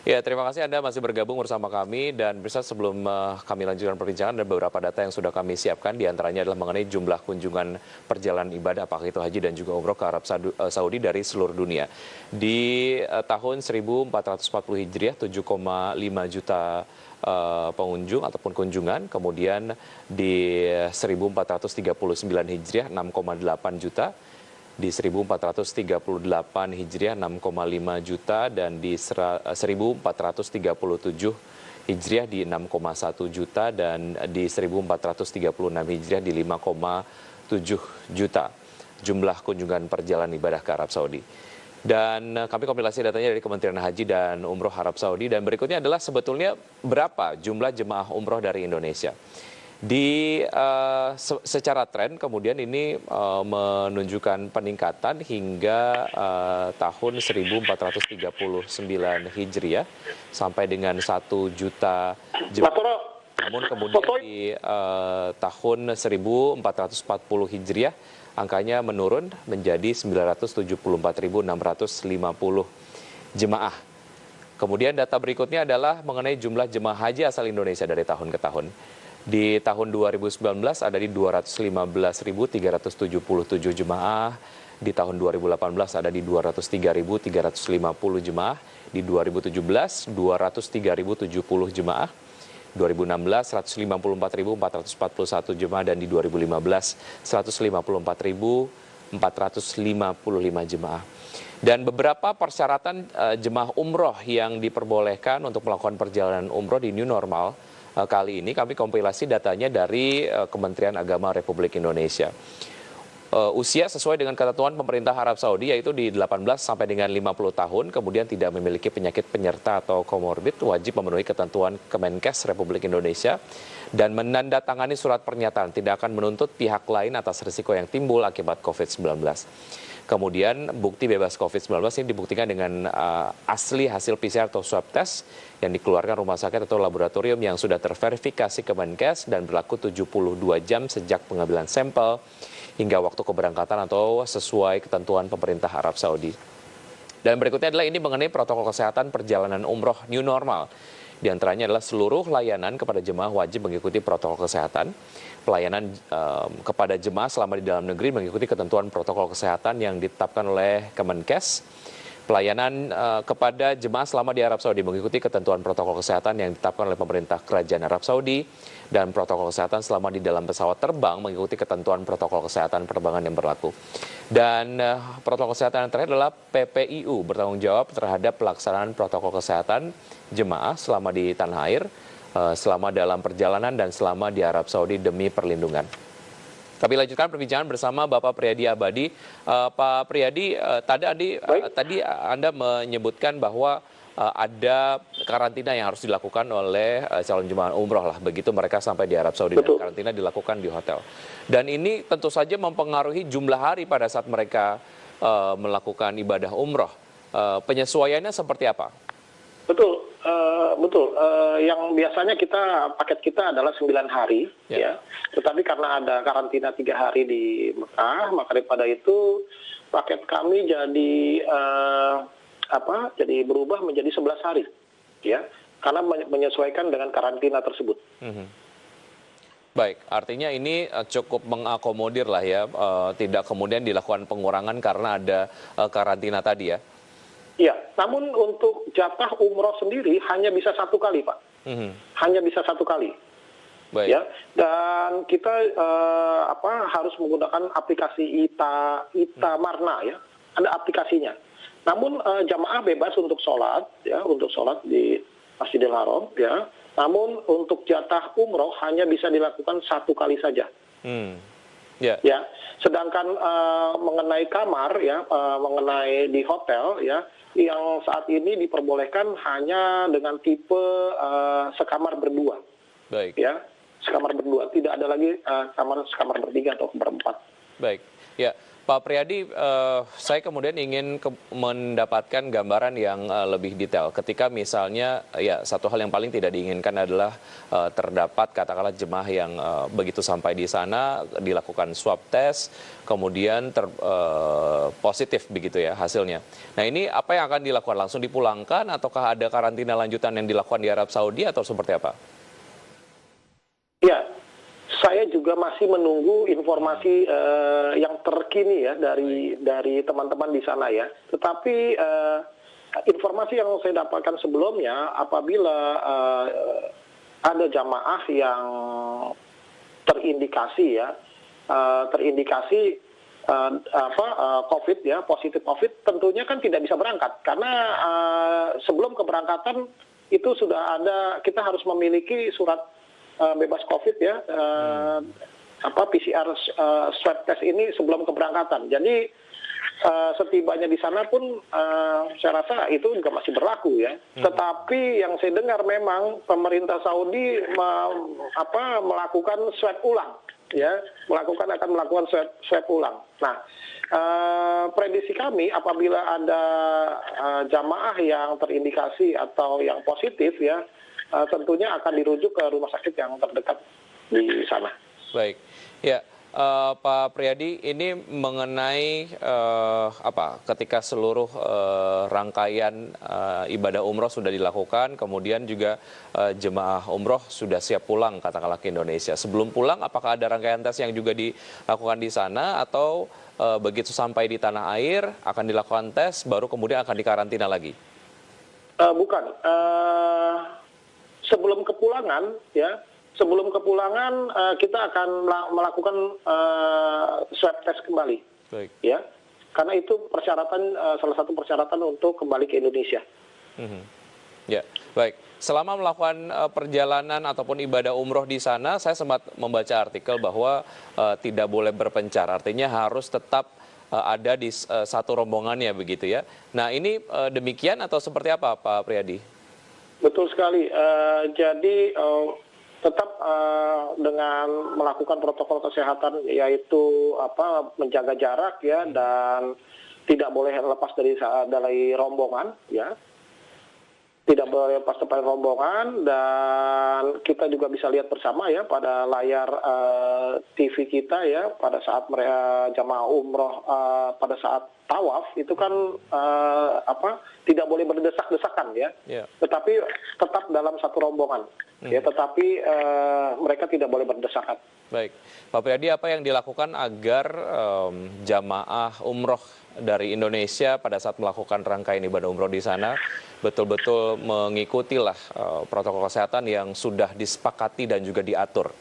Ya, terima kasih Anda masih bergabung bersama kami dan bisa sebelum kami lanjutkan perbincangan ada beberapa data yang sudah kami siapkan, di antaranya adalah mengenai jumlah kunjungan perjalanan ibadah apakah itu haji dan juga umroh ke Arab Saudi dari seluruh dunia. Di tahun 1440 Hijriah 7,5 juta pengunjung ataupun kunjungan, kemudian di 1439 Hijriah 6,8 juta, di 1438 Hijriah 6,5 juta, dan di 1437 Hijriah di 6,1 juta, dan di 1436 Hijriah di 5,7 juta jumlah kunjungan perjalanan ibadah ke Arab Saudi. Dan kami kompilasi datanya dari Kementerian Haji dan Umroh Arab Saudi, dan berikutnya adalah sebetulnya berapa jumlah jemaah umroh dari Indonesia. Secara tren kemudian ini menunjukkan peningkatan hingga tahun 1439 Hijriah sampai dengan 1 juta jemaah. Namun kemudian di tahun 1440 Hijriah angkanya menurun menjadi 974.650 jemaah. Kemudian data berikutnya adalah mengenai jumlah jemaah haji asal Indonesia dari tahun ke tahun. Di tahun 2019 ada di 215.377 jemaah, di tahun 2018 ada di 203.350 jemaah, di 2017 203.070 jemaah, 2016 154.441 jemaah, dan di 2015 154.455 jemaah. Dan beberapa persyaratan jemaah umroh yang diperbolehkan untuk melakukan perjalanan umroh di new normal kali ini kami kompilasi datanya dari Kementerian Agama Republik Indonesia. Usia sesuai dengan ketentuan pemerintah Arab Saudi yaitu di 18 sampai dengan 50 tahun, kemudian tidak memiliki penyakit penyerta atau komorbid, wajib memenuhi ketentuan Kemenkes Republik Indonesia dan menandatangani surat pernyataan tidak akan menuntut pihak lain atas risiko yang timbul akibat COVID-19. Kemudian bukti bebas COVID-19 ini dibuktikan dengan asli hasil PCR atau swab test yang dikeluarkan rumah sakit atau laboratorium yang sudah terverifikasi Kemenkes dan berlaku 72 jam sejak pengambilan sampel hingga waktu keberangkatan atau sesuai ketentuan pemerintah Arab Saudi. Dan berikutnya adalah ini mengenai protokol kesehatan perjalanan umroh new normal. Di antaranya adalah seluruh layanan kepada jemaah wajib mengikuti protokol kesehatan. Pelayanan kepada jemaah selama di dalam negeri mengikuti ketentuan protokol kesehatan yang ditetapkan oleh Kemenkes. Pelayanan kepada jemaah selama di Arab Saudi mengikuti ketentuan protokol kesehatan yang ditetapkan oleh pemerintah Kerajaan Arab Saudi, dan protokol kesehatan selama di dalam pesawat terbang mengikuti ketentuan protokol kesehatan penerbangan yang berlaku. Dan protokol kesehatan yang terakhir adalah PPIU bertanggung jawab terhadap pelaksanaan protokol kesehatan jemaah selama di tanah air, selama dalam perjalanan dan selama di Arab Saudi demi perlindungan. Kami lanjutkan perbincangan bersama Bapak Priyadi Abadi. Pak Priyadi, tadi Anda menyebutkan bahwa ada karantina yang harus dilakukan oleh calon jemaah umroh lah, begitu mereka sampai di Arab Saudi. Dan karantina dilakukan di hotel. Dan ini tentu saja mempengaruhi jumlah hari pada saat mereka melakukan ibadah umroh. Penyesuaiannya seperti apa? Betul. Yang biasanya paket kita adalah 9 hari, ya. Tetapi karena ada karantina 3 hari di Mekah, maka daripada itu paket kami jadi berubah menjadi 11 hari, ya, karena menyesuaikan dengan karantina tersebut. Baik, artinya ini cukup mengakomodir lah ya, tidak kemudian dilakukan pengurangan karena ada karantina tadi ya. Iya, namun untuk jatah umroh sendiri hanya bisa 1 kali, Pak. Hanya bisa 1 kali. Baik. Ya, dan kita harus menggunakan aplikasi Ita Marna, ya. Ada aplikasinya. Namun jamaah bebas untuk sholat, ya, untuk sholat di Masjidil Haram, ya. Namun untuk jatah umroh hanya bisa dilakukan 1 kali saja. Ya, sedangkan mengenai kamar, ya, mengenai di hotel, ya, yang saat ini diperbolehkan hanya dengan tipe sekamar berdua. Baik. Ya, sekamar berdua, tidak ada lagi sekamar bertiga atau berempat. Baik. Ya, Pak Priadi, saya kemudian ingin mendapatkan gambaran yang lebih detail. Ketika misalnya, ya satu hal yang paling tidak diinginkan adalah terdapat katakanlah jemaah yang begitu sampai di sana dilakukan swab test, kemudian positif begitu ya hasilnya. Nah ini apa yang akan dilakukan? Langsung dipulangkan ataukah ada karantina lanjutan yang dilakukan di Arab Saudi atau seperti apa? Ya, saya juga masih menunggu informasi yang terkini ya dari teman-teman di sana ya. Tetapi informasi yang saya dapatkan sebelumnya, apabila ada jamaah yang terindikasi ya, COVID ya, positif COVID, tentunya kan tidak bisa berangkat karena sebelum keberangkatan itu sudah ada, kita harus memiliki surat bebas COVID ya, PCR swab test ini sebelum keberangkatan. Jadi setibanya di sana pun saya rasa itu juga masih berlaku ya. Tetapi yang saya dengar memang pemerintah Saudi melakukan swab ulang ya, akan melakukan swab ulang. Nah, prediksi kami apabila ada jamaah yang terindikasi atau yang positif ya, tentunya akan dirujuk ke rumah sakit yang terdekat di sana. Baik, ya Pak Priadi, ini mengenai ketika seluruh rangkaian ibadah umroh sudah dilakukan, kemudian juga jemaah umroh sudah siap pulang katakanlah ke Indonesia. Sebelum pulang, apakah ada rangkaian tes yang juga dilakukan di sana atau begitu sampai di tanah air akan dilakukan tes, baru kemudian akan dikarantina lagi? Bukan. Sebelum kepulangan kita akan melakukan swab test kembali. Baik. Ya, karena itu salah satu persyaratan untuk kembali ke Indonesia. Ya, baik. Selama melakukan perjalanan ataupun ibadah umroh di sana, saya sempat membaca artikel bahwa tidak boleh berpencar, artinya harus tetap ada di satu rombongannya begitu ya. Nah ini demikian atau seperti apa Pak Priadi? Betul sekali. Jadi tetap dengan melakukan protokol kesehatan, yaitu menjaga jarak ya, dan tidak boleh lepas dari rombongan ya. Tidak boleh lepas dari rombongan, dan kita juga bisa lihat bersama ya pada layar TV kita ya, pada saat mereka jamaah umroh pada saat tawaf itu kan tidak boleh berdesak-desakan ya. Tetapi tetap dalam satu rombongan ya, tetapi mereka tidak boleh berdesakan. Baik, Pak Priadi, apa yang dilakukan agar jamaah umroh dari Indonesia pada saat melakukan rangkaian ibadah umroh di sana betul-betul mengikutilah protokol kesehatan yang sudah disepakati dan juga diatur?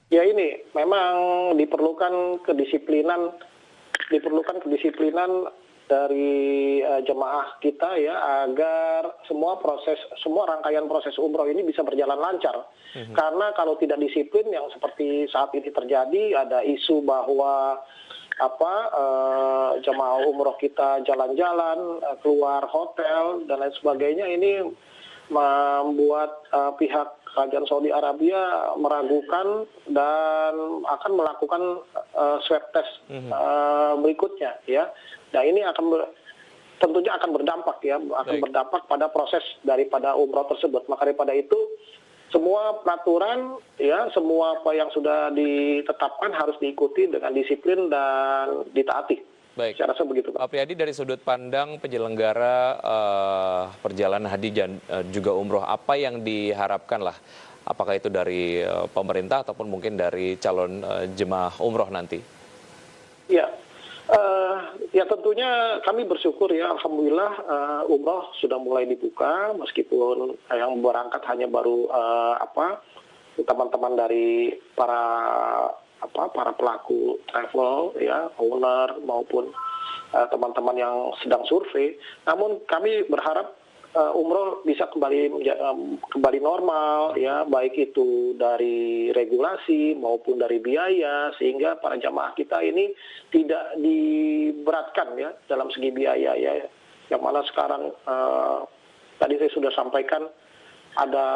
Ya, ini memang diperlukan kedisiplinan dari jemaah kita ya, agar semua rangkaian proses umroh ini bisa berjalan lancar. Karena kalau tidak disiplin, yang seperti saat ini terjadi, ada isu bahwa jemaah umroh kita jalan-jalan keluar hotel dan lain sebagainya, ini membuat pihak kerajaan Saudi Arabia meragukan dan akan melakukan swab test berikutnya ya. Nah ini tentunya akan berdampak ya, berdampak pada proses daripada umroh tersebut. Maka daripada itu semua peraturan ya, semua apa yang sudah ditetapkan harus diikuti dengan disiplin dan ditaati. Baik. Saya rasa begitu, Pak. Pak Priadi, dari sudut pandang penyelenggara perjalanan haji dan juga umroh, apa yang diharapkan lah? Apakah itu dari pemerintah ataupun mungkin dari calon jemaah umroh nanti? Ya tentunya kami bersyukur ya, alhamdulillah umroh sudah mulai dibuka, meskipun yang berangkat hanya baru teman-teman dari para pelaku travel ya, owner maupun teman-teman yang sedang survei. Namun kami berharap umroh bisa kembali normal ya, baik itu dari regulasi maupun dari biaya, sehingga para jamaah kita ini tidak diberatkan ya dalam segi biaya ya, yang mana sekarang tadi saya sudah sampaikan ada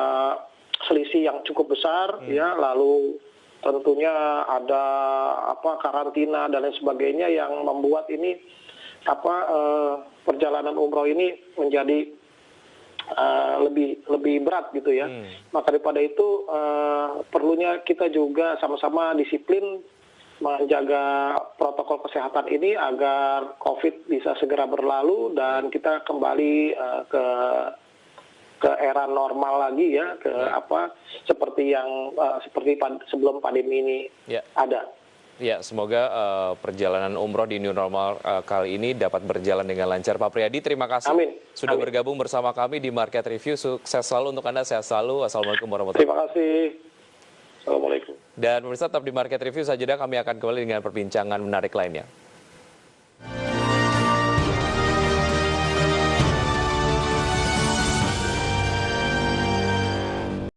selisih yang cukup besar ya, lalu tentunya ada karantina dan lain sebagainya yang membuat ini perjalanan umroh ini menjadi lebih berat gitu ya. Maka daripada itu perlunya kita juga sama-sama disiplin menjaga protokol kesehatan ini agar COVID bisa segera berlalu dan kita kembali ke era normal lagi ya, seperti sebelum pandemi ini ada. Ya, semoga perjalanan umroh di new normal kali ini dapat berjalan dengan lancar. Pak Priyadi, terima kasih sudah bergabung bersama kami di Market Review. Sukses selalu untuk Anda, sehat selalu. Assalamualaikum warahmatullahi wabarakatuh. Terima kasih. Assalamualaikum. Dan pemirsa, tetap di Market Review saja, kami akan kembali dengan perbincangan menarik lainnya.